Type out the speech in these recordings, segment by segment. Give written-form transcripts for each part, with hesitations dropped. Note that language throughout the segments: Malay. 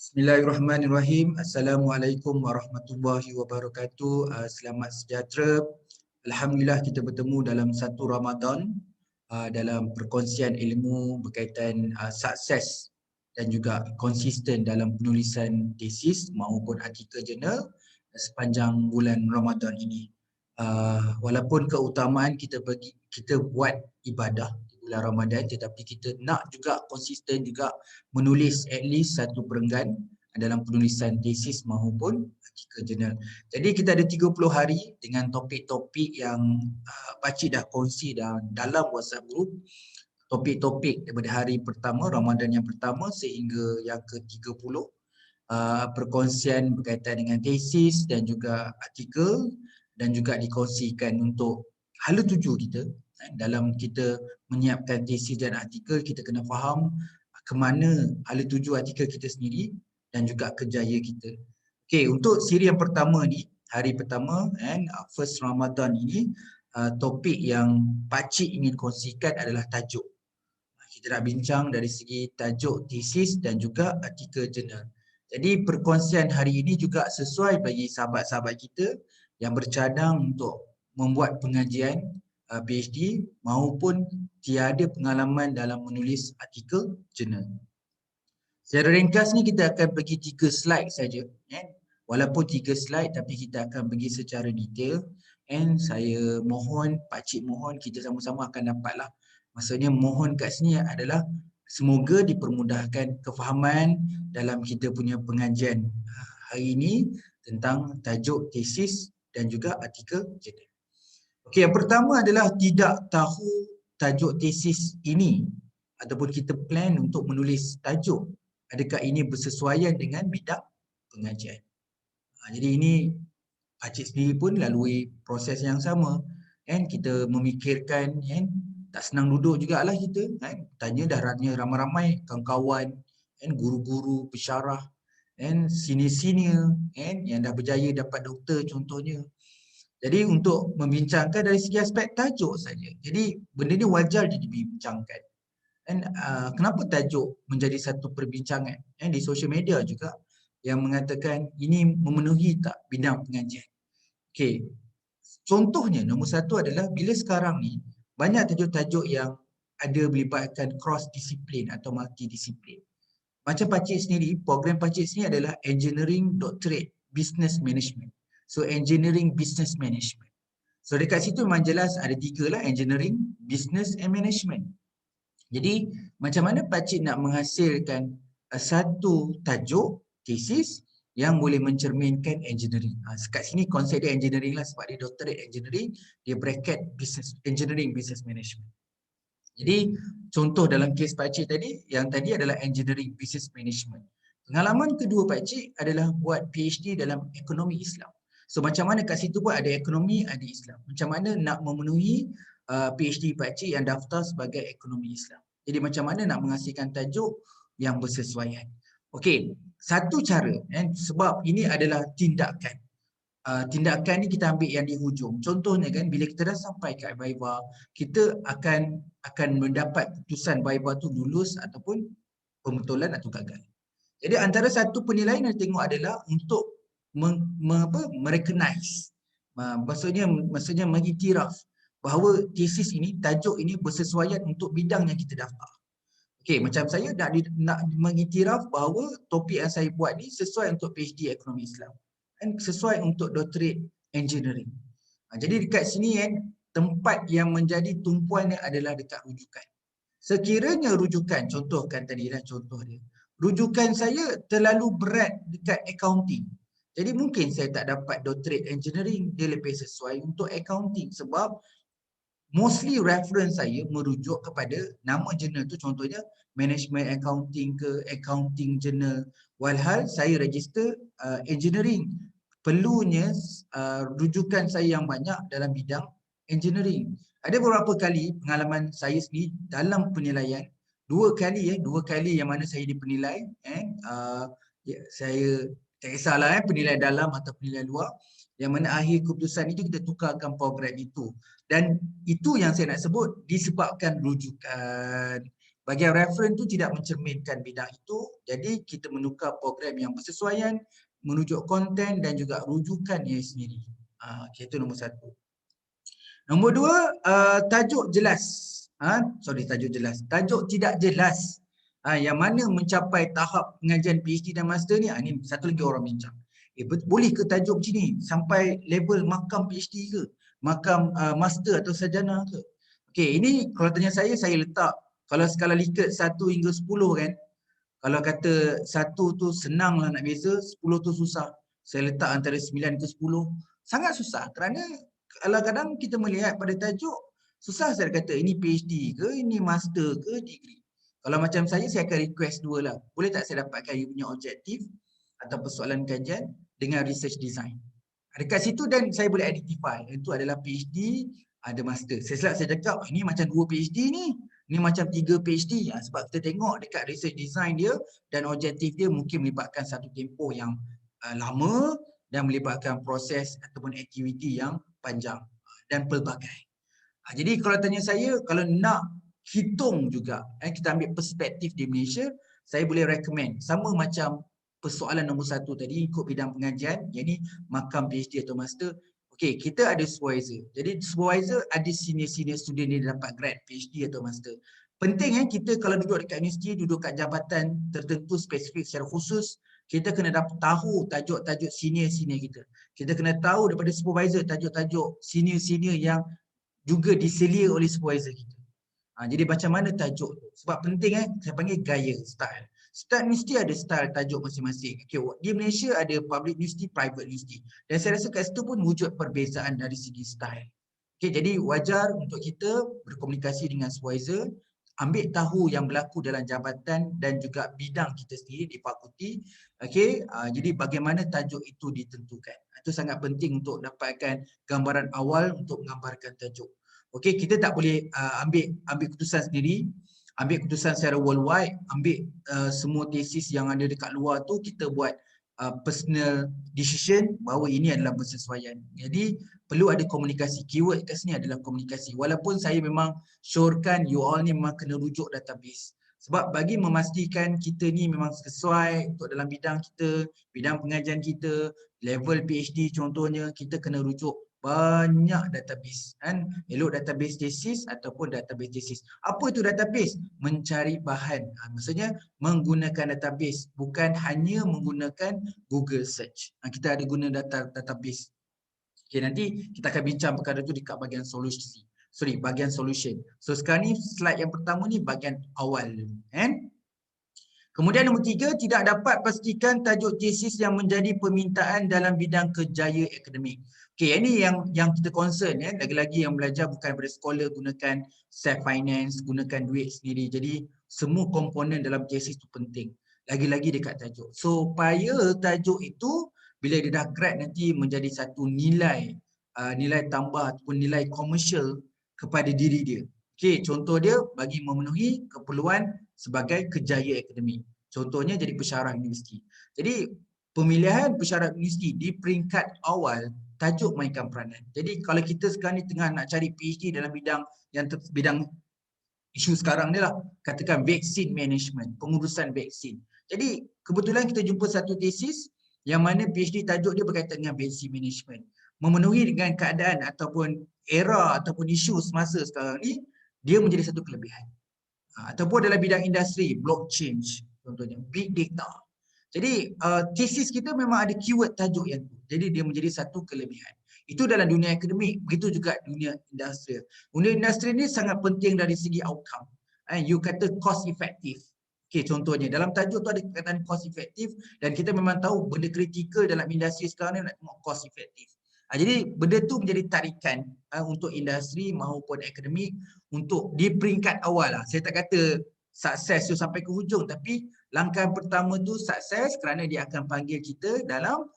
Bismillahirrahmanirrahim. Assalamualaikum warahmatullahi wabarakatuh. Selamat sejahtera. Alhamdulillah kita bertemu dalam satu Ramadan dalam perkongsian ilmu berkaitan sukses dan juga konsisten dalam penulisan tesis maupun artikel jurnal sepanjang bulan Ramadan ini. Walaupun keutamaan kita buat ibadah di bulan Ramadan, tetapi kita nak juga konsisten juga menulis at least satu perenggan dalam penulisan tesis maupun artikel jurnal. Jadi kita ada 30 hari dengan topik-topik yang pakcik dah kongsi dalam WhatsApp group. Topik-topik daripada hari pertama, Ramadan yang pertama sehingga yang ke-30. Perkongsian berkaitan dengan tesis dan juga artikel dan juga dikongsikan untuk hala tuju kita. Dalam kita menyiapkan tesis dan artikel, kita kena faham ke mana hala tuju artikel kita sendiri dan juga kerjaya kita. Okey, untuk siri yang pertama ni, hari pertama first Ramadan ini, topik yang pakcik ingin kongsikan adalah tajuk. Kita nak bincang dari segi tajuk tesis dan juga artikel jurnal. Jadi perkongsian hari ini juga sesuai bagi sahabat-sahabat kita yang bercadang untuk membuat pengajian PhD maupun tiada pengalaman dalam menulis artikel jurnal. Secara ringkas ni kita akan pergi 3 slide saja. Walaupun 3 slide tapi kita akan pergi secara detail. Saya mohon, pakcik mohon kita sama-sama akan dapatlah. Maksudnya mohon kat sini adalah semoga dipermudahkan kefahaman dalam kita punya pengajian hari ini tentang tajuk tesis dan juga artikel jurnal. Okey, yang pertama adalah tidak tahu tajuk tesis ini ataupun kita plan untuk menulis tajuk, adakah ini bersesuaian dengan bidang pengajian. Jadi ini pakcik sendiri pun lalui proses yang sama. Kita memikirkan, tak senang duduk jugalah kita. Tanya dah ramai-ramai kawan-kawan, guru-guru, pensyarah, senior-senior yang dah berjaya dapat doktor contohnya. Jadi untuk membincangkan dari segi aspek tajuk saja. Jadi benda ni wajar dibincangkan. Kenapa tajuk menjadi satu perbincangan di social media juga yang mengatakan ini memenuhi tak bidang pengajian. Okey. Contohnya nombor satu adalah bila sekarang ni banyak tajuk-tajuk yang ada melibatkan cross disiplin atau multidisiplin. Macam pakcik sendiri, program pakcik sendiri adalah Engineering Doctorate Business Management. So Engineering Business Management. So dekat situ memang jelas ada 3 lah, Engineering, Business and Management. Jadi macam mana pakcik nak menghasilkan satu tajuk tesis yang boleh mencerminkan engineering. Kat sini konsep dia engineering lah sebab dia doctorate engineering, dia bracket business engineering business management. Jadi contoh dalam kes pakcik tadi, yang tadi adalah engineering business management. Pengalaman kedua pakcik adalah buat PhD dalam ekonomi Islam. So macam mana kat situ pun ada ekonomi, ada Islam. Macam mana nak memenuhi PhD pakcik yang daftar sebagai ekonomi Islam. Jadi macam mana nak menghasilkan tajuk yang bersesuaian. Okey, satu cara sebab ini adalah tindakan. Tindakan ni kita ambil yang di hujung. Contohnya kan bila kita dah sampai ke Viva, kita akan mendapat putusan Viva tu lulus ataupun pembetulan atau gagal. Jadi antara satu penilaian yang tengok adalah untuk merecognize. Maksudnya mengiktiraf bahawa tesis ini, tajuk ini bersesuaian untuk bidang yang kita daftar. Okey, macam saya nak mengiktiraf bahawa topik yang saya buat ni sesuai untuk PhD Ekonomi Islam dan sesuai untuk Doctorate Engineering. Jadi dekat sini tempat yang menjadi tumpuannya adalah dekat rujukan. Sekiranya rujukan, contohkan tadi lah contoh dia. Rujukan saya terlalu berat dekat accounting. Jadi mungkin saya tak dapat Doctorate Engineering, dia lebih sesuai untuk accounting sebab mostly reference saya merujuk kepada nama jurnal tu, contohnya management accounting ke accounting journal. Walhal saya register engineering. Perlunya rujukan saya yang banyak dalam bidang engineering. Ada beberapa kali pengalaman saya sendiri dalam penilaian, dua kali yang mana saya dipenilai, saya tak kisahlah penilaian dalam atau penilaian luar, yang mana akhir keputusan itu kita tukarkan program itu. Dan itu yang saya nak sebut disebabkan rujukan. Bahagian reference tu tidak mencerminkan bidang itu, jadi kita menukar program yang bersesuaian, menujuk konten dan juga rujukan ia sendiri. Itu nombor satu. Nombor dua, tajuk jelas. Tajuk jelas. Tajuk tidak jelas. Yang mana mencapai tahap pengajian PhD dan master ni, ni satu lagi orang bincang. Boleh ke tajuk macam ni sampai level makam PhD ke? Makam master atau sarjana ke? Okey, ini kalau tanya saya letak kalau skala Likert 1 hingga 10 kan. Kalau kata 1 tu senang lah nak beza, 10 tu susah. Saya letak antara 9 ke 10. Sangat susah kerana kadang-kadang kita melihat pada tajuk, susah saya kata ini PhD ke, ini master ke, degree. Kalau macam saya akan request dua lah. Boleh tak saya dapatkan you punya objektif atau persoalan kajian dengan research design. Dekat situ dan saya boleh identify itu adalah PhD, ada master. Saya cakap ini macam 2 PhD ni macam 3 PhD. Sebab kita tengok dekat research design dia dan objektif dia mungkin melibatkan satu tempoh yang lama dan melibatkan proses ataupun aktiviti yang panjang dan pelbagai. Jadi kalau tanya saya, kalau nak hitung juga, kita ambil perspektif di Malaysia, saya boleh recommend sama macam persoalan nombor 1 tadi ikut bidang pengajian, yang ni makam PhD atau master. Okey, kita ada supervisor. Jadi supervisor ada senior-senior student dia dapat grad PhD atau master. Penting kita kalau duduk dekat universiti, duduk kat jabatan tertentu spesifik secara khusus, kita kena dapat tahu tajuk-tajuk senior-senior kita. Kita kena tahu daripada supervisor tajuk-tajuk senior-senior yang juga diselia oleh supervisor kita. Jadi macam mana tajuk tu? Sebab penting saya panggil gaya, style. Style mesti ada style tajuk masing-masing. Okay, di Malaysia ada public university, private university. Dan saya rasa kat situ pun wujud perbezaan dari segi style. Okay, jadi wajar untuk kita berkomunikasi dengan supervisor, ambil tahu yang berlaku dalam jabatan dan juga bidang kita sendiri di fakulti. Okay, jadi bagaimana tajuk itu ditentukan. Itu sangat penting untuk dapatkan gambaran awal untuk menggambarkan tajuk. Okey, kita tak boleh ambil keputusan sendiri, ambil keputusan secara worldwide, ambil semua tesis yang ada dekat luar tu kita buat personal decision bahawa ini adalah bersesuaian. Jadi perlu ada komunikasi. Keyword kat sini adalah komunikasi. Walaupun saya memang syorkan you all ni memang kena rujuk database. Sebab bagi memastikan kita ni memang sesuai untuk dalam bidang kita, bidang pengajian kita, level PhD contohnya, kita kena rujuk banyak database kan, elok database tesis ataupun database tesis. Apa itu database? Mencari bahan. Maksudnya menggunakan database, bukan hanya menggunakan Google search. Kita ada guna database. Okey, nanti kita akan bincang perkara itu dekat bahagian solusi. Bahagian solution. So sekarang ni slide yang pertama ni bahagian awal kan. Kemudian nombor 3, tidak dapat pastikan tajuk tesis yang menjadi permintaan dalam bidang kerjaya akademik. Okey, ini yang kita concern lagi-lagi yang belajar bukan daripada sekolah, gunakan self finance, gunakan duit sendiri. Jadi semua komponen dalam tesis itu penting. Lagi-lagi dekat tajuk. So supaya tajuk itu bila dia dah grad nanti menjadi satu nilai nilai tambah ataupun nilai komersial kepada diri dia. Okey, contoh dia bagi memenuhi keperluan sebagai kerjaya akademik. Contohnya jadi pensyarah universiti. Jadi pemilihan pensyarah universiti di peringkat awal tajuk mainkan peranan. Jadi kalau kita sekarang ni tengah nak cari PhD dalam bidang bidang isu sekarang ni lah, katakan vaksin management, pengurusan vaksin. Jadi kebetulan kita jumpa satu tesis yang mana PhD tajuk dia berkaitan dengan vaksin management. Memenuhi dengan keadaan ataupun era ataupun isu semasa sekarang ni, dia menjadi satu kelebihan. Ataupun dalam bidang industri, blockchain contohnya, big data. Jadi tesis kita memang ada keyword tajuk yang tu. Jadi dia menjadi satu kelebihan. Itu dalam dunia akademik, begitu juga dunia industri. Dunia industri ni sangat penting dari segi outcome. You kata cost effective. Okey, contohnya dalam tajuk tu ada perkataan cost effective dan kita memang tahu benda kritikal dalam industri sekarang ni nak tengok cost effective. Jadi benda tu menjadi tarikan untuk industri maupun akademik untuk di peringkat awal lah. Saya tak kata sukses tu sampai ke hujung, tapi langkah pertama tu sukses kerana dia akan panggil kita dalam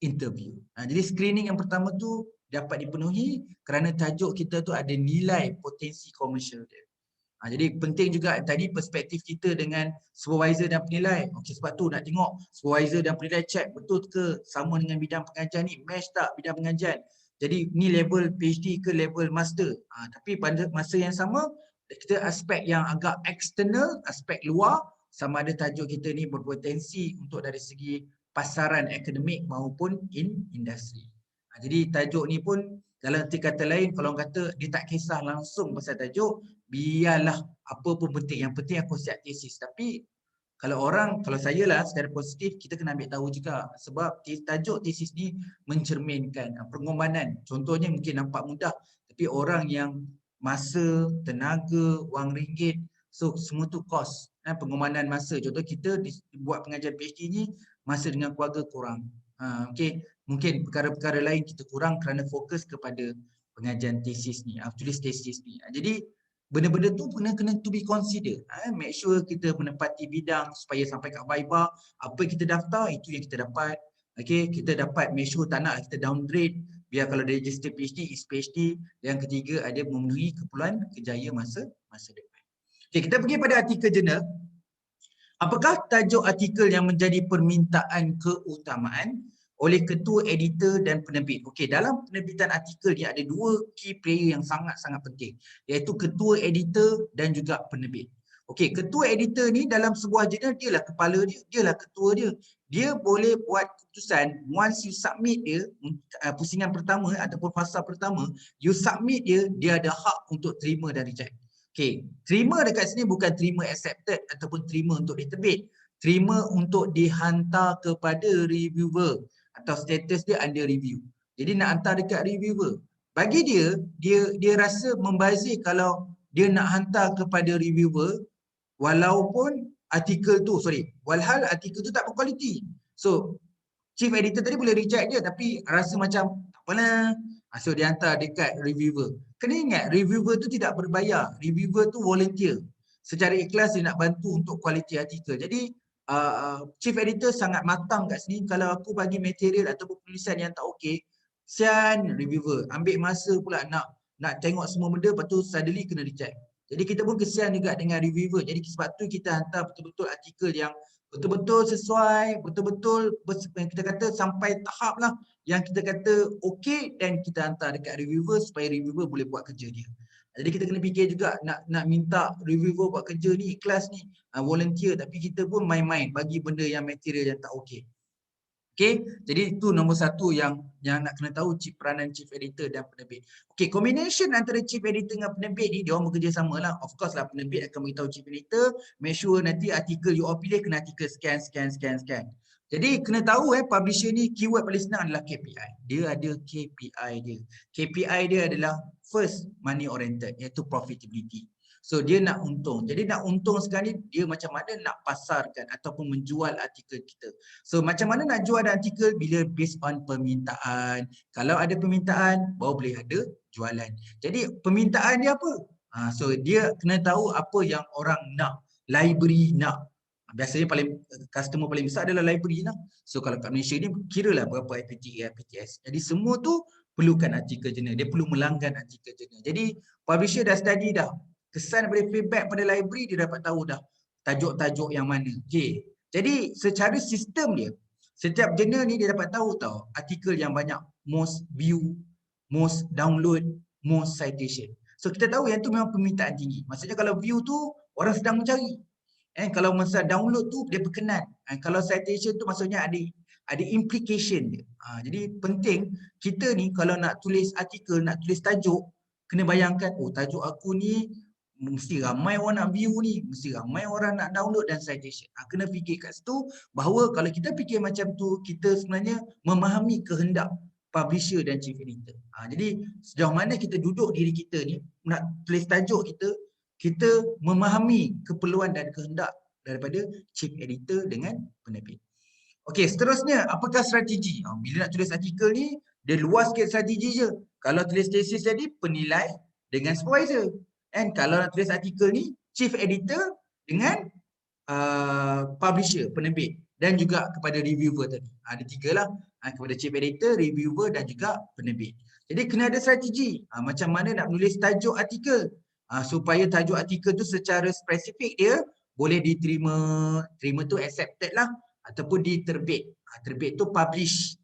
interview. Jadi screening yang pertama tu dapat dipenuhi kerana tajuk kita tu ada nilai potensi komersial dia. Jadi penting juga tadi perspektif kita dengan supervisor dan penilai. Okey, sebab tu nak tengok supervisor dan penilai check betul ke sama dengan bidang pengajian ni, match tak bidang pengajian. Jadi ni level PhD ke level master. Tapi pada masa yang sama Kita aspek yang agak eksternal, aspek luar, sama ada tajuk kita ni berpotensi untuk dari segi pasaran akademik maupun industri. Jadi tajuk ni pun dalam arti kata lain, kalau orang kata dia tak kisah langsung pasal tajuk, biarlah apa pun penting. Yang penting aku siap tesis. Tapi kalau saya lah secara positif, kita kena ambil tahu juga. Sebab tajuk tesis ni mencerminkan pengorbanan. Contohnya mungkin nampak mudah, tapi orang yang masa, tenaga, wang ringgit, so semua tu kos, pengorbanan masa. Contoh kita buat pengajian PhD ni, masa dengan keluarga kurang. Okay. Mungkin perkara-perkara lain kita kurang kerana fokus kepada pengajian tesis ni, tulis tesis ni. Jadi benda-benda tu kena to be consider. Make sure kita menepati bidang supaya sampai kat Viva, apa yang kita daftar itu yang kita dapat. Okay, kita dapat make sure tak nak kita downgrade. Biar kalau dia register PhD, is PhD. Yang ketiga, ada memenuhi keperluan kerjaya masa depan. Okay, kita pergi pada artikel jurnal. Apakah tajuk artikel yang menjadi permintaan keutamaan oleh ketua editor dan penerbit? Okey, dalam penerbitan artikel ni ada dua key player yang sangat-sangat penting, iaitu ketua editor dan juga penerbit. Okey, ketua editor ni dalam sebuah jurnal dialah kepala dia, dialah ketua dia. Dia boleh buat keputusan once you submit dia, pusingan pertama ataupun fasa pertama, you submit dia, dia ada hak untuk terima dan reject. Okey, terima dekat sini bukan terima accepted ataupun terima untuk diterbit. Terima untuk dihantar kepada reviewer atau status dia under review. Jadi nak hantar dekat reviewer. Bagi dia rasa membazir kalau dia nak hantar kepada reviewer walaupun walhal artikel tu tak berkualiti. So, chief editor tadi boleh reject dia tapi rasa macam tak apalah. So dia hantar dekat reviewer. Kena ingat reviewer tu tidak berbayar. Reviewer tu volunteer. Secara ikhlas dia nak bantu untuk kualiti artikel. Jadi chief editor sangat matang kat sini. Kalau aku bagi material ataupun penulisan yang tak okey, sian reviewer. Ambil masa pula nak tengok semua benda, lepas tu suddenly kena reject. Jadi kita pun kesian juga dengan reviewer. Jadi sebab tu kita hantar betul-betul artikel yang betul-betul sesuai, betul-betul kita kata sampai tahap lah yang kita kata okey dan kita hantar dekat reviewer supaya reviewer boleh buat kerja dia. Jadi kita kena fikir juga nak minta reviewer buat kerja ni ikhlas ni, volunteer, tapi kita pun main-main bagi benda yang material yang tak okey. Okey, jadi itu nombor satu yang nak kena tahu peranan chief editor dan penerbit. Okey, combination antara chief editor dengan penerbit ni dia orang bekerjasama lah. Of course lah penerbit akan beritahu chief editor, make sure nanti artikel you all pilih kena artikel scan. Jadi kena tahu publisher ni keyword paling senang adalah KPI. Dia ada KPI dia. KPI dia adalah first money oriented, iaitu profitability. So dia nak untung. Jadi nak untung sekali dia macam mana nak pasarkan ataupun menjual artikel kita. So macam mana nak jual artikel bila based on permintaan. Kalau ada permintaan baru boleh ada jualan. Jadi permintaan dia apa? So dia kena tahu apa yang orang nak. Library nak. Biasanya customer paling besar adalah library lah. So kalau kat Malaysia ni kiralah berapa IPTA, IPTS. Jadi semua tu perlukan artikel jurnal. Dia perlu melanggan artikel jurnal. Jadi publisher dah study dah. Kesan daripada feedback pada library dia dapat tahu dah tajuk-tajuk yang mana. Okey. Jadi secara sistem dia, setiap jurnal ni dia dapat tahu artikel yang banyak most view, most download, most citation. So kita tahu yang tu memang permintaan tinggi. Maksudnya kalau view tu orang sedang mencari. Kalau masa download tu dia berkenan. Kalau citation tu maksudnya ada implication dia. Jadi penting kita ni kalau nak tulis artikel, nak tulis tajuk, kena bayangkan tajuk aku ni mesti ramai orang nak view ni, mesti ramai orang nak download dan citation. Kena fikir kat situ bahawa kalau kita fikir macam tu, kita sebenarnya memahami kehendak publisher dan chief editor. Jadi sejauh mana kita duduk diri kita ni, nak tulis tajuk kita memahami keperluan dan kehendak daripada chief editor dengan penerbit. Okey, seterusnya apakah strategi? Bila nak tulis artikel ni, dia luas sikit strategi je. Kalau tulis tesis tadi, penilai dengan supervisor. Kalau nak tulis artikel ni, chief editor dengan publisher, penerbit dan juga kepada reviewer tadi. Ada tiga lah, kepada chief editor, reviewer dan juga penerbit. Jadi kena ada strategi. Macam mana nak menulis tajuk artikel supaya tajuk artikel tu secara spesifik dia boleh diterima, terima tu accepted lah ataupun diterbit. Terbit tu publish.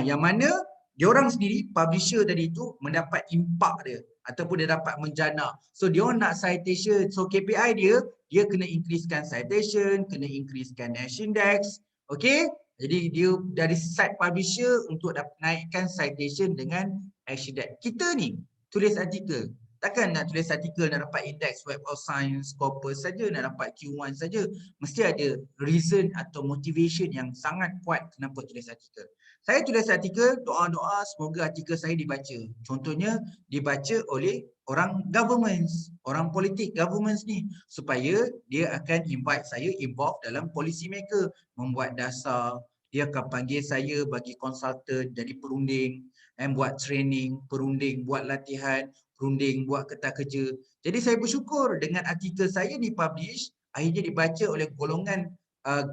Yang mana diorang sendiri, publisher tadi tu mendapat impak dia. ataupun dia dapat menjana. So dia orang nak citation. So KPI dia kena increasekan citation, kena increasekan Ash Index. Okay? Jadi dia dari side publisher untuk naikkan citation dengan Ash Index. Kita ni tulis artikel. Takkan nak tulis artikel nak dapat index Web of Science, Scopus saja, nak dapat Q1 saja. Mesti ada reason atau motivation yang sangat kuat kenapa tulis artikel. Saya tulis artikel, doa-doa semoga artikel saya dibaca. Contohnya dibaca oleh orang governments, orang politik governments ni, supaya dia akan invite saya involve dalam policy maker, membuat dasar, dia akan panggil saya bagi konsultan, jadi perunding, buat training, perunding, buat latihan, perunding, buat kertas kerja. Jadi saya bersyukur dengan artikel saya dipublish, akhirnya dibaca oleh golongan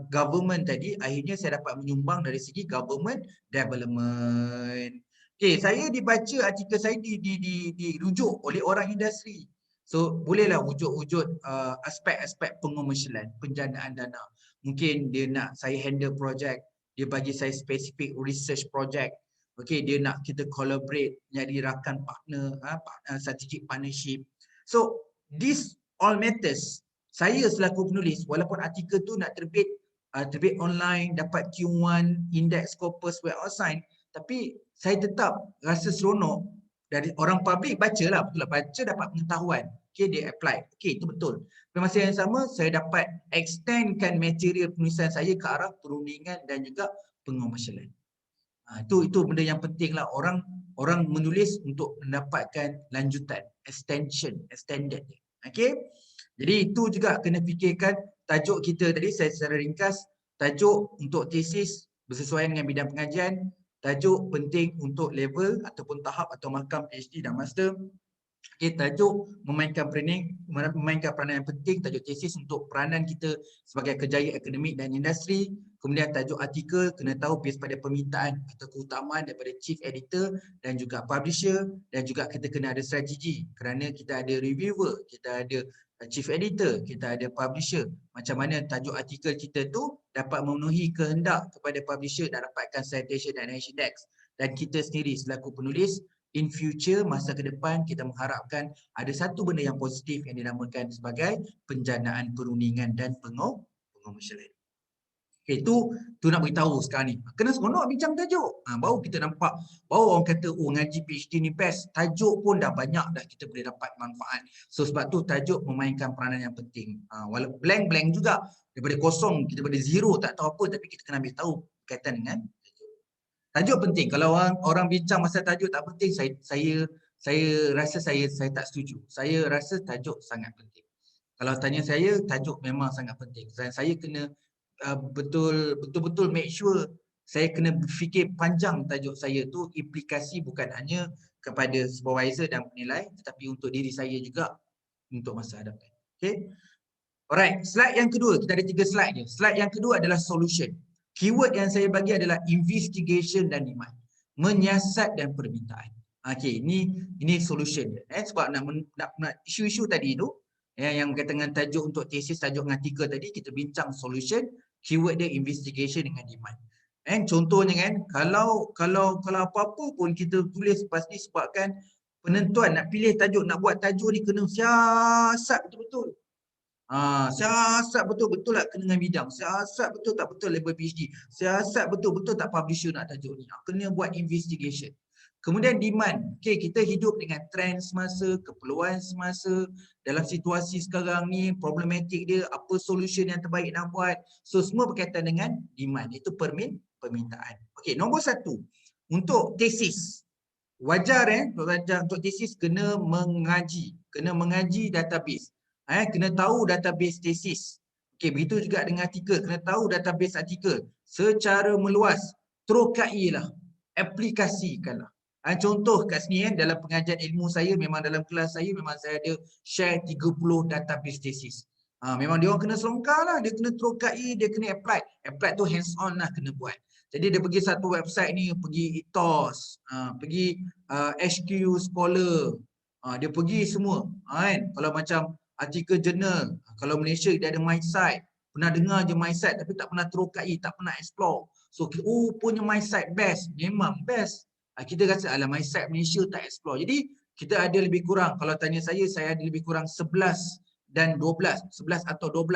government tadi, akhirnya saya dapat menyumbang dari segi government development. Okay, saya dibaca artikel saya dirujuk oleh orang industri. So bolehlah wujud-wujud aspek-aspek pengomersialan, penjanaan dana. Mungkin dia nak saya handle projek, dia bagi saya spesifik research project. Okay, dia nak kita collaborate, jadi rakan partner, strategic partnership. So this all matters. Saya selaku penulis, walaupun artikel tu nak terbit online, dapat Q1, index Scopus, Web of Science, tapi saya tetap rasa seronok dari orang publik bacalah, betul lah, baca dapat pengetahuan. Okay, dia apply. Okay, itu betul. Pada masa yang sama, saya dapat extendkan material penulisan saya ke arah perundingan dan juga pengomersialan. Itu benda yang penting lah, orang menulis untuk mendapatkan lanjutan, extended. Okay, jadi itu juga kena fikirkan tajuk kita tadi. Saya secara ringkas, tajuk untuk tesis bersesuaian dengan bidang pengajian, tajuk penting untuk level ataupun tahap atau makam PhD dan master. Okay, tajuk memainkan peranan yang penting, tajuk tesis untuk peranan kita sebagai kejayaan akademik dan industri. Kemudian tajuk artikel kena tahu base pada permintaan atau keutamaan daripada chief editor dan juga publisher, dan juga kita kena ada strategi kerana kita ada reviewer, kita ada chief editor, kita ada publisher. Macam mana tajuk artikel kita tu dapat memenuhi kehendak kepada publisher dan dapatkan citation dan Ash Index. Dan kita sendiri selaku penulis, in future, masa ke depan, kita mengharapkan ada satu benda yang positif yang dinamakan sebagai penjanaan perundingan dan pengomersialan. Okay, tu nak beritahu sekarang ni. Kena seronok bincang tajuk. Baru kita nampak, baru orang kata, oh ngaji PhD ni best. Tajuk pun dah banyak dah kita boleh dapat manfaat. So sebab tu tajuk memainkan peranan yang penting. Walau blank juga, daripada kosong, kita daripada zero tak tahu apa, tapi kita kena ambil tahu berkaitan dengan tajuk. Tajuk penting. Kalau orang bincang masa tajuk tak penting, saya rasa saya tak setuju. Saya rasa tajuk sangat penting. Kalau tanya saya, tajuk memang sangat penting. Saya kena betul-betul make sure saya kena berfikir panjang tajuk saya tu, implikasi bukan hanya kepada supervisor dan penilai, tetapi untuk diri saya juga untuk masa hadapan. Okay. Alright, slide yang kedua, kita ada 3 slide je. Slide yang kedua adalah solution. Keyword yang saya bagi adalah investigation dan demand. Menyiasat dan permintaan. Okay, ini solution dia. Sebab nak isu-isu tadi tu, yang berkaitan dengan tajuk untuk tesis, tajuk dengan artikel tadi, kita bincang solution, keyword dia investigation dengan demand. Contohnya kan, kalau apa-apa pun kita tulis pasti sebabkan penentuan nak pilih tajuk, nak buat tajuk ni kena siasat betul-betul. Siasat betul-betul tak kena dengan bidang, siasat betul tak betul label PhD, siasat betul-betul tak publisher nak tajuk ni. Kena buat investigation. Kemudian demand. Okay, kita hidup dengan trend semasa, keperluan semasa, dalam situasi sekarang ni, problematik dia, apa solution yang terbaik nak buat. So, semua berkaitan dengan demand. Itu permintaan. Okay, nombor 1. Untuk tesis. Wajar untuk tesis kena mengaji. Kena mengaji database. Kena tahu database tesis. Okay, begitu juga dengan artikel. Kena tahu database artikel. Secara meluas, terokailah. Aplikasikanlah. Contoh kat sini dalam pengajian ilmu saya, memang dalam kelas saya memang saya ada share 30 database tesis. Memang dia orang kena selongkar lah, dia kena terokai, dia kena apply. Apply tu hands on lah kena buat. Jadi dia pergi satu website ni, pergi ETOS, pergi HQ Scholar, dia pergi semua. Kan? Kalau macam artikel jurnal, kalau Malaysia dia ada MySite, pernah dengar je MySite tapi tak pernah terokai, tak pernah explore. So, punya MySite best, memang best. Kita rasa alam MySite Malaysia tak explore. Jadi kita ada lebih kurang, kalau tanya saya ada lebih kurang 11 dan 12, 11 atau 12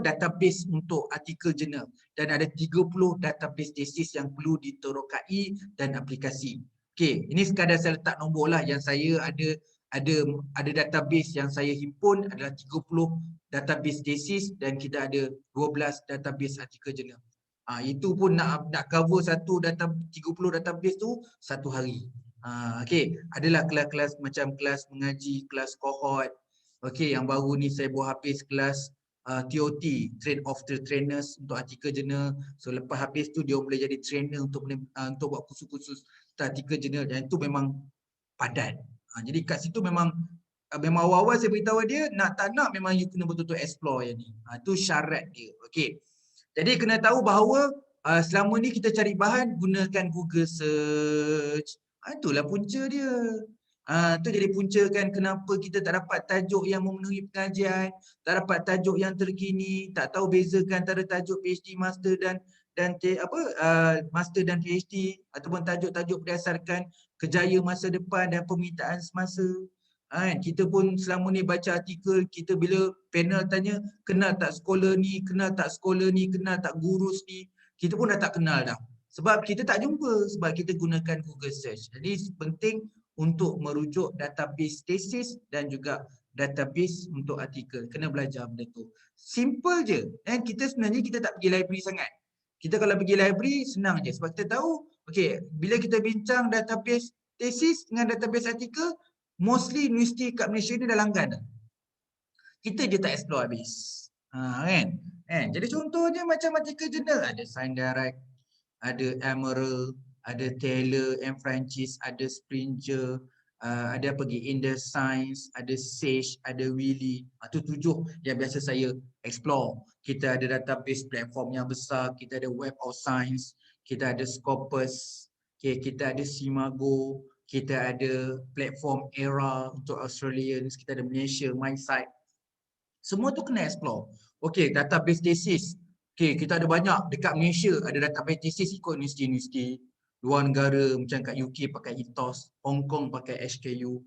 database untuk artikel jurnal, dan ada 30 database tesis yang perlu diterokai dan aplikasi. Okey, ini sekadar saya letak nombor lah yang saya ada database yang saya himpun adalah 30 database tesis dan kita ada 12 database artikel jurnal. Itu pun nak cover satu 30 database tu satu hari. Okey, adalah kelas-kelas macam kelas mengaji, kelas kohort. Okey, yang baru ni saya buat habis kelas TOT, Train of the Trainers untuk artikel jurnal. So lepas habis tu dia boleh jadi trainer untuk buat kursus-kursus artikel jurnal, dan itu memang padat. Jadi kat situ memang awal-awal saya beritahu dia, nak tak nak memang you kena betul-betul explore yang ni. Itu syarat dia. Okey. Jadi kena tahu bahawa selama ni kita cari bahan gunakan Google Search. Itulah punca dia. Tu jadi punca kan kenapa kita tak dapat tajuk yang memenuhi pengajian, tak dapat tajuk yang terkini, tak tahu bezakan antara tajuk PhD, master dan master dan PhD, ataupun tajuk-tajuk berdasarkan kejaya masa depan dan permintaan semasa. Kita pun selama ni baca artikel, kita bila panel tanya kenal tak scholar ni, kenal tak scholar ni, kenal tak gurus ni, kita pun dah tak kenal dah. Sebab kita tak jumpa, sebab kita gunakan Google Search. Jadi penting untuk merujuk database tesis dan juga database untuk artikel. Kena belajar benda tu. Simple je. Kita sebenarnya kita tak pergi library sangat. Kita kalau pergi library senang je sebab kita tahu, okey, bila kita bincang database tesis dengan database artikel, mostly universiti kat Malaysia ni dah langgan dah. Kita je tak explore habis. Kan? Jadi contohnya macam artikel jurnal, ada ScienceDirect, ada Emerald, ada Taylor and Francis, ada Springer, ada pergi In The Science, ada Sage, ada Willy. Itu 7 yang biasa saya explore. Kita ada database platform yang besar, kita ada Web of Science, kita ada Scopus, kita ada Simago, kita ada platform ERA untuk Australians, kita ada Malaysia, MySite. Semua tu kena explore. Okey, database tesis. Okey, kita ada banyak dekat Malaysia, ada database tesis ikut universiti-universiti. Luar negara macam kat UK pakai Ethos, Hong Kong pakai HKU.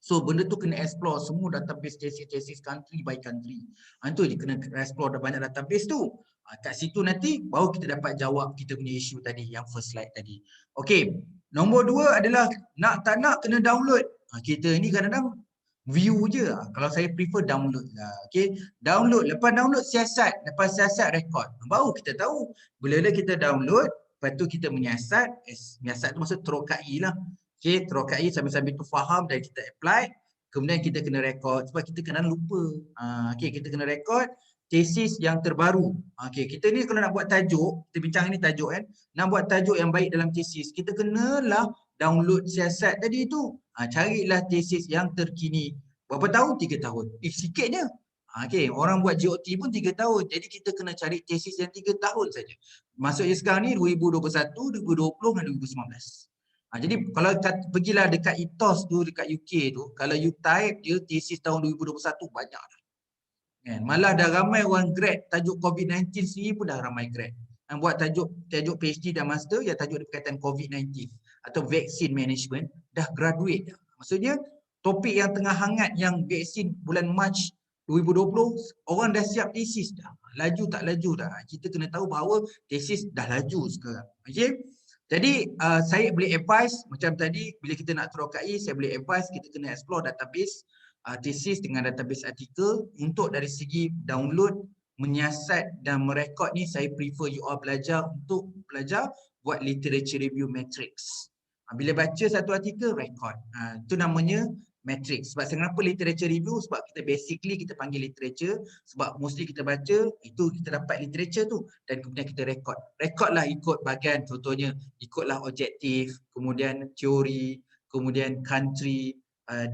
So benda tu kena explore semua database tesis country by country. Itu je kena explore dah banyak database tu. Kat situ nanti baru kita dapat jawab kita punya isu tadi yang first slide tadi. Okey, nombor 2 adalah nak tak nak kena download. Kita ni kadang-kadang view je. Kalau saya prefer download lah. Okey, download, lepas download siasat, lepas siasat record. Baru kita tahu bila kita download, lepas tu kita menyiasat, menyiasat tu maksud terokai lah. Okey, terokai sambil-sambil tu faham dan kita apply, kemudian kita kena record sebab kita kena lupa. Okey, kita kena record tesis yang terbaru. Okey, kita ni kalau nak buat tajuk, kita bincang ni tajuk kan, nak buat tajuk yang baik dalam tesis, kita kenalah download siasat tadi tu. Carilah tesis yang terkini. Berapa tahun? 3 tahun. Sikitnya. Okey, orang buat GOT pun 3 tahun. Jadi kita kena cari tesis yang 3 tahun saja. Maksudnya sekarang ni 2021, 2020 dan 2019. Jadi kalau pergilah dekat Ethos tu, dekat UK tu, kalau you type je tesis tahun 2021 banyak dah. Malah dah ramai orang grad tajuk COVID-19 sendiri pun dah ramai grad. Buat tajuk PhD dan master yang tajuk berkaitan COVID-19 atau vaccine management dah graduate dah. Maksudnya topik yang tengah hangat yang vaksin bulan Mac 2020 orang dah siap tesis dah. Laju tak laju dah. Kita kena tahu bahawa tesis dah laju sekarang. Okey. Jadi saya boleh advise macam tadi bila kita nak terokai, saya boleh advise kita kena explore database tesis dengan database artikel. Untuk dari segi download, menyiasat dan merekod ni saya prefer you all belajar buat literature review matrix. Bila baca satu artikel, record. Itu namanya matrix. Sebab kenapa literature review? Sebab kita basically kita panggil literature sebab mostly kita baca itu kita dapat literature tu dan kemudian kita record. Rekodlah ikut bahagian, contohnya ikutlah objektif, kemudian teori, kemudian country,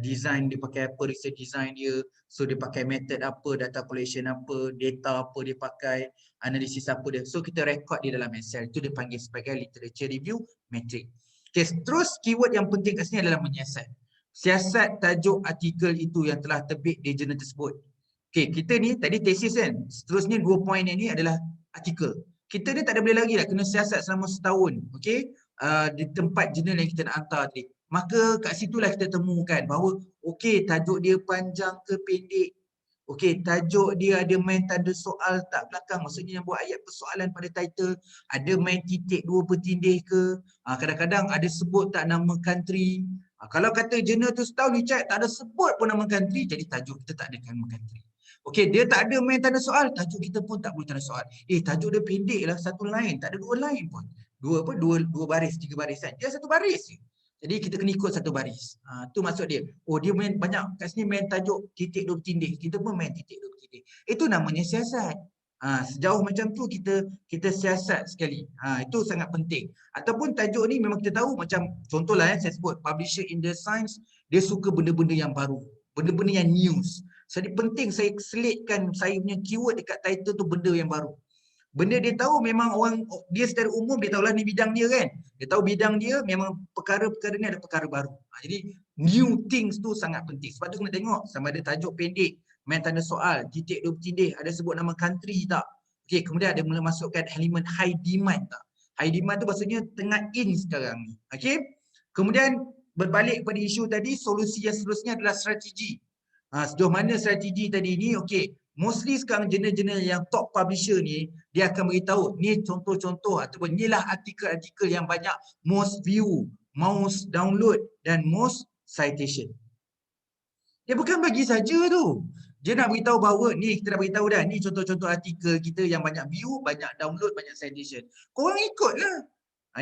design dia pakai apa, research design dia, so dia pakai method apa, data collection apa, data apa dia pakai, analisis apa dia. So kita record di dalam Excel. Itu dia panggil sebagai literature review matrix. Okay, terus keyword yang penting kat sini adalah menyiasat. Siasat tajuk artikel itu yang telah terbit di jurnal tersebut. Okay, kita ni tadi tesis kan. Seterusnya 2 poin yang ni adalah artikel. Kita ni tak ada boleh lagi lah, kena siasat selama setahun. Okay, di tempat jurnal yang kita nak hantar tadi. maka kat situlah kita temukan bahawa okey, tajuk dia panjang ke pendek. Okey, tajuk dia ada main tanda soal tak belakang, maksudnya yang buat ayat persoalan pada title, ada main titik dua bertindih ke, kadang-kadang ada sebut tak nama country. Kalau kata jurnal tu setahun dicek tak ada sebut pun nama country, jadi tajuk kita tak ada nama country. Okey, dia tak ada main tanda soal, tajuk kita pun tak boleh tanda soal. Tajuk dia pendek lah, satu line, tak ada dua line pun. Dua baris, tiga baris kan. Dia satu baris je. Jadi kita kena ikut satu baris. Tu maksud dia. Oh, dia main banyak kat sini main tajuk titik dua bertindih. Kita pun main titik dua bertindih. Itu namanya siasat. Sejauh macam tu kita siasat sekali. Itu sangat penting. Ataupun tajuk ni memang kita tahu macam contohlah saya sebut publisher in the science, dia suka benda-benda yang baru. Benda-benda yang news. Jadi penting saya selitkan saya punya keyword dekat title tu benda yang baru. Benda dia tahu memang orang, dia secara umum dia tahulah ni bidang dia kan. Dia tahu bidang dia memang perkara-perkara ni ada perkara baru. Jadi new things tu sangat penting. Sebab tu kena tengok sama ada tajuk pendek, main tanda soal, titik dua bertindih, ada sebut nama country tak. Okey, kemudian ada mula masukkan elemen high demand tak. High demand tu maksudnya tengah in sekarang ni. Okey. Kemudian berbalik pada isu tadi, solusi yang seterusnya adalah strategi. Sejauh mana strategi tadi ni, okey. Mostly sekarang jurnal-jurnal yang top publisher ni, dia akan beritahu ni contoh-contoh ataupun inilah artikel-artikel yang banyak most view, most download dan most citation. Dia bukan bagi saja tu. Dia nak beritahu bahawa ni kita dah beritahu dah, ni contoh-contoh artikel kita yang banyak view, banyak download, banyak citation. Korang ikutlah.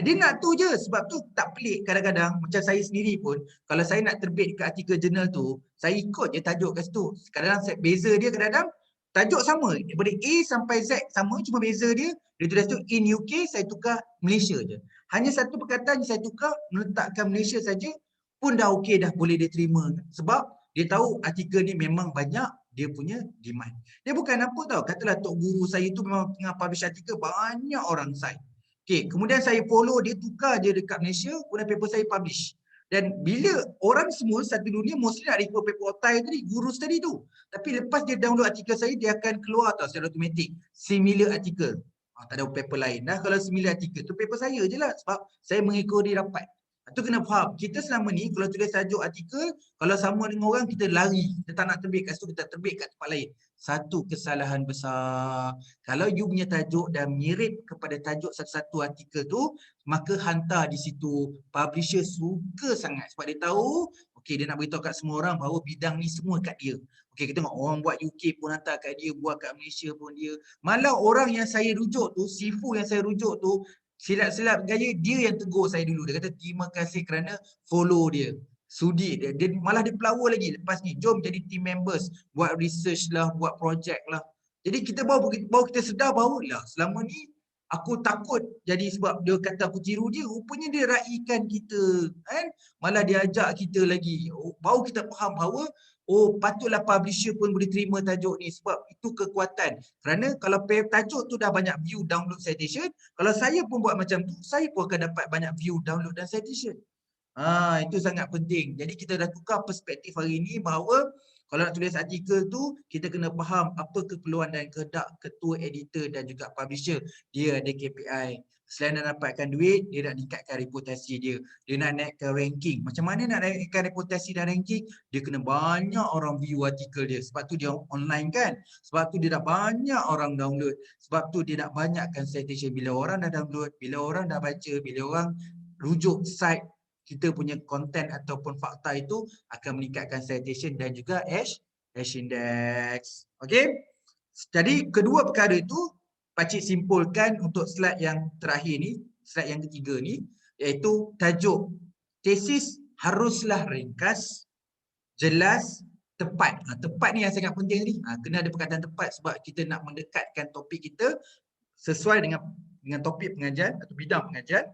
Dia nak tu je, sebab tu tak pelik kadang-kadang macam saya sendiri pun kalau saya nak terbit ke artikel jurnal tu, saya ikut je tajuk kat situ. Kadang-kadang beza dia kadang-kadang tajuk sama, daripada A sampai Z sama, cuma beza dia tulis tu in UK, saya tukar Malaysia je. Hanya satu perkataan yang saya tukar, meletakkan Malaysia saja pun dah okey, dah boleh dia terima. Sebab dia tahu artikel ni memang banyak dia punya demand. Dia bukan apa tau, katalah tok guru saya tu memang tengah publish artikel, banyak orang sign. Okey, kemudian saya follow dia, tukar je dekat Malaysia, kemudian paper saya publish. Dan bila orang semua satu dunia mostly nak refer paper otai tadi, guru tadi tu. Tapi lepas dia download artikel saya, dia akan keluar tau secara automatik similar artikel. Tak ada paper lain dah. Kalau similar artikel tu paper saya je lah, sebab saya mengikut dia rapat. Itu kena faham. Kita selama ni kalau tulis tajuk artikel, kalau sama dengan orang kita lari. Kita tak nak terbit kat situ, kita terbit kat tempat lain. Satu kesalahan besar. Kalau you punya tajuk dan mirip kepada tajuk satu-satu artikel tu, maka hantar di situ. Publisher suka sangat sebab dia tahu, okey, dia nak beritahu kat semua orang bahawa bidang ni semua kat dia. Okey, kita tengok orang buat UK pun hantar kat dia, buat kat Malaysia pun dia. Malah orang yang saya rujuk tu, Sifu yang saya rujuk tu, silap-silap gaya dia yang tegur saya dulu. Dia kata terima kasih kerana follow dia. Sudi dia. Malah dia pelawar lagi lepas ni. Jom jadi team members. Buat research lah, buat projek lah. Jadi kita baru kita sedar bahawa lah selama ni aku takut jadi sebab dia kata aku tiru dia. Rupanya dia raikan kita. Kan? Malah dia ajak kita lagi. Baru kita faham bahawa patutlah publisher pun boleh terima tajuk ni sebab itu kekuatan. Kerana kalau tajuk tu dah banyak view, download, citation, kalau saya pun buat macam tu, saya pun akan dapat banyak view, download dan citation. Itu sangat penting. Jadi kita dah tukar perspektif hari ini bahawa kalau nak tulis artikel tu, kita kena faham apa keperluan dan kehendak ketua editor dan juga publisher. Dia ada KPI. Selain nak dapatkan duit, dia nak meningkatkan reputasi dia. Dia nak naikkan ranking. Macam mana nak naikkan reputasi dan ranking? Dia kena banyak orang view artikel dia. Sebab tu dia online kan. Sebab tu dia dah banyak orang download. Sebab tu dia nak banyakkan citation. Bila orang dah download, bila orang dah baca, bila orang rujuk site kita punya konten ataupun fakta itu akan meningkatkan citation dan juga H index. Okey? Jadi kedua perkara itu Pakcik simpulkan untuk slide yang terakhir ni, slide yang ketiga ni, iaitu tajuk tesis haruslah ringkas, jelas, tepat. Tepat ni yang sangat penting ni. Kena ada perkataan tepat sebab kita nak mendekatkan topik kita sesuai dengan topik pengajian atau bidang pengajian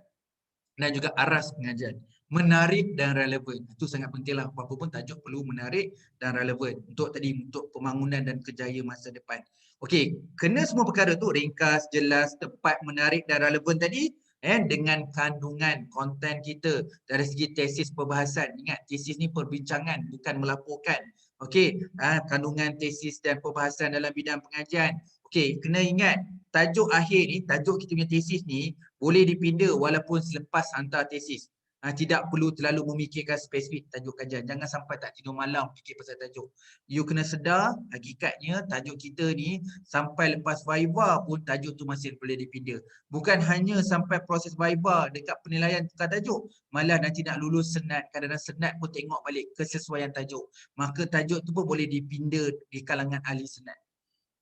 dan juga aras pengajian. Menarik dan relevan. Itu sangat penting lah. Apa-apa pun tajuk perlu menarik dan relevan. Untuk pembangunan dan kerjaya masa depan. Okey, kena semua perkara tu ringkas, jelas, tepat, menarik dan relevan tadi dengan kandungan konten kita dari segi tesis perbahasan. Ingat, tesis ni perbincangan bukan melaporkan. Okey, kandungan tesis dan perbahasan dalam bidang pengajian. Okey, kena ingat tajuk akhir ni, tajuk kita punya tesis ni boleh dipinda walaupun selepas hantar tesis. Tidak perlu terlalu memikirkan spesifik tajuk kajian. Jangan sampai tak tidur malam fikir pasal tajuk. You kena sedar hakikatnya tajuk kita ni sampai lepas Viva pun tajuk tu masih boleh dipindah. Bukan hanya sampai proses Viva dekat penilaian tukar tajuk. Malah nanti nak lulus senat. Kadang-kadang senat pun tengok balik kesesuaian tajuk. Maka tajuk tu pun boleh dipindah di kalangan ahli senat.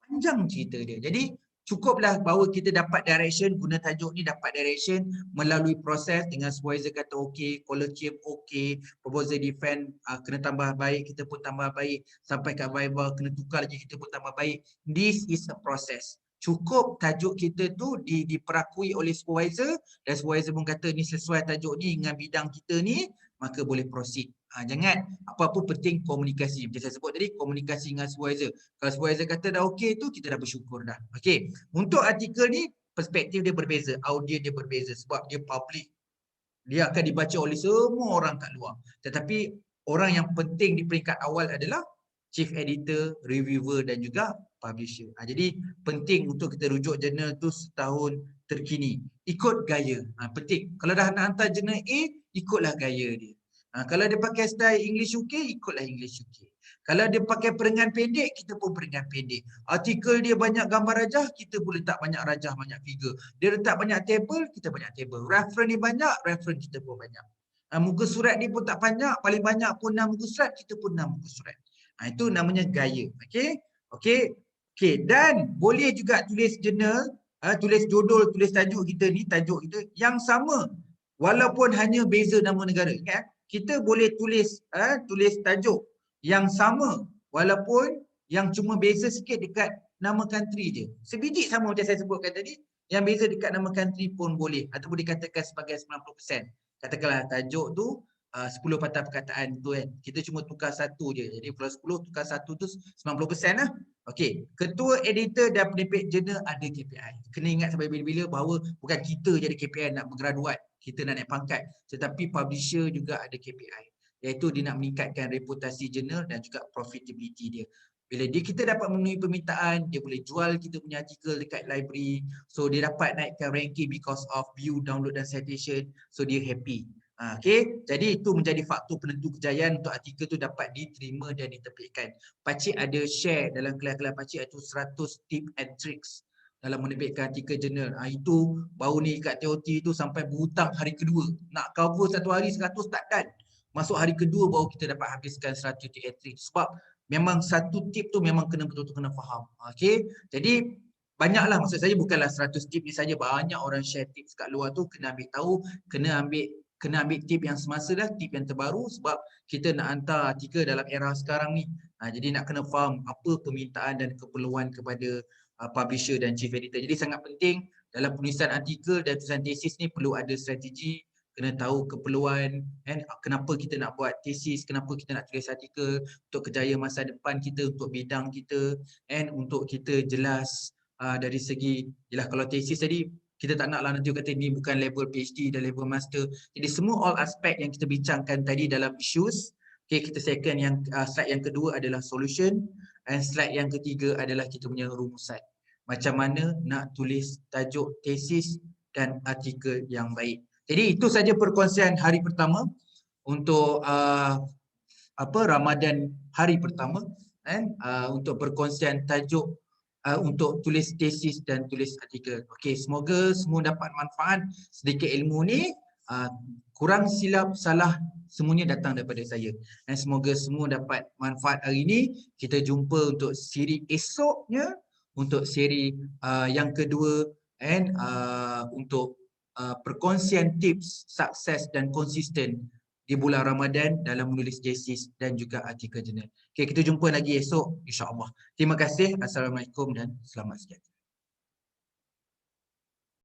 Panjang cerita dia. Jadi cukuplah bahawa kita dapat direction, guna tajuk ni dapat direction melalui proses dengan supervisor kata okey, colloquium okey, proposal defense kena tambah baik, kita pun tambah baik, sampai kat Viva kena tukar lagi, kita pun tambah baik. This is a process. Cukup tajuk kita tu diperakui oleh supervisor dan supervisor pun kata ni sesuai tajuk ni dengan bidang kita ni, maka boleh proceed. Jangan apa-apa penting komunikasi. Macam saya sebut tadi, komunikasi dengan supervisor. Kalau supervisor kata dah okey tu, kita dah bersyukur dah. Okey. Untuk artikel ni, perspektif dia berbeza. Audiens dia berbeza sebab dia public. Dia akan dibaca oleh semua orang kat luar. Tetapi orang yang penting di peringkat awal adalah chief editor, reviewer dan juga publisher. Jadi penting untuk kita rujuk jurnal tu setahun terkini. Ikut gaya. Penting. Kalau dah nak hantar jurnal A, ikutlah gaya dia. Kalau dia pakai style English UK, ikutlah English UK. Kalau dia pakai perengan pendek, kita pun perengan pendek. Artikel dia banyak gambar rajah, kita boleh letak banyak rajah, banyak figure. Dia letak banyak table, kita banyak table. Reference ni banyak, reference kita pun banyak. Muka surat ni pun tak banyak, paling banyak pun 6 muka surat, kita pun 6 muka surat. Itu namanya gaya. Okey? Okey. Dan boleh juga tulis jurnal, tulis judul, tulis tajuk kita ni, tajuk kita yang sama. Walaupun hanya beza nama negara. Ingat? Kita boleh tulis tajuk yang sama walaupun yang cuma beza sikit dekat nama country je. Sebiji sama macam saya sebutkan tadi, yang beza dekat nama country pun boleh ataupun dikatakan sebagai 90%. Katakanlah tajuk tu 10 patah perkataan tu kan. Kita cuma tukar satu je. Jadi kalau 10 tukar satu tu 90% lah. Okey, ketua editor dan penerbit jurnal ada KPI. Kena ingat sampai bila-bila bahawa bukan kita je ada KPI nak bergraduat, kita nak naik pangkat, tetapi publisher juga ada KPI, iaitu dia nak meningkatkan reputasi jurnal dan juga profitability dia. Bila kita dapat memenuhi permintaan, dia boleh jual kita punya artikel dekat library, so dia dapat naikkan ranking because of view, download dan citation, so dia happy. Okey, jadi itu menjadi faktor penentu kejayaan untuk artikel tu dapat diterima dan diterbitkan. Pakcik ada share dalam kelas-kelas pakcik itu 100 tips and tricks dalam menerbitkan artikel jurnal. Itu baru ni kat TOT tu sampai berhutang hari kedua. Nak cover satu hari 100 takkan. Masuk hari kedua baru kita dapat habiskan 100 tips and tricks. Sebab memang satu tip tu memang kena betul-betul kena faham. Okey, jadi banyaklah, maksud saya bukanlah 100 tips ni saja, banyak orang share tips kat luar tu, kena ambil tahu, kena ambil tip yang semasa dah, tip yang terbaru sebab kita nak hantar artikel dalam era sekarang ni. Jadi nak kena faham apa permintaan dan keperluan kepada publisher dan chief editor. Jadi sangat penting dalam penulisan artikel dan tulisan tesis ni perlu ada strategi, kena tahu keperluan, kenapa kita nak buat tesis, kenapa kita nak tulis artikel, untuk kejayaan masa depan kita, untuk bidang kita, untuk kita jelas dari segi, jelas kalau tesis tadi, kita tak naklah nanti kata ni bukan level PhD dan level master. Jadi semua all aspek yang kita bincangkan tadi dalam issues. Okay, kita second yang slide yang kedua adalah solution, dan slide yang ketiga adalah kita punya rumusan. Macam mana nak tulis tajuk tesis dan artikel yang baik. Jadi itu saja perkongsian hari pertama untuk Ramadan hari pertama, untuk perkongsian tajuk untuk tulis tesis dan tulis artikel. Okey, semoga semua dapat manfaat. Sedikit ilmu ni, kurang silap salah semuanya datang daripada saya. Dan semoga semua dapat manfaat hari ini. Kita jumpa untuk siri esoknya, untuk siri yang kedua, untuk perkongsian tips sukses dan konsisten di bulan Ramadan dalam menulis tesis dan juga artikel jurnal. Okey, kita jumpa lagi esok insya-Allah. Terima kasih. Assalamualaikum dan selamat sejahtera.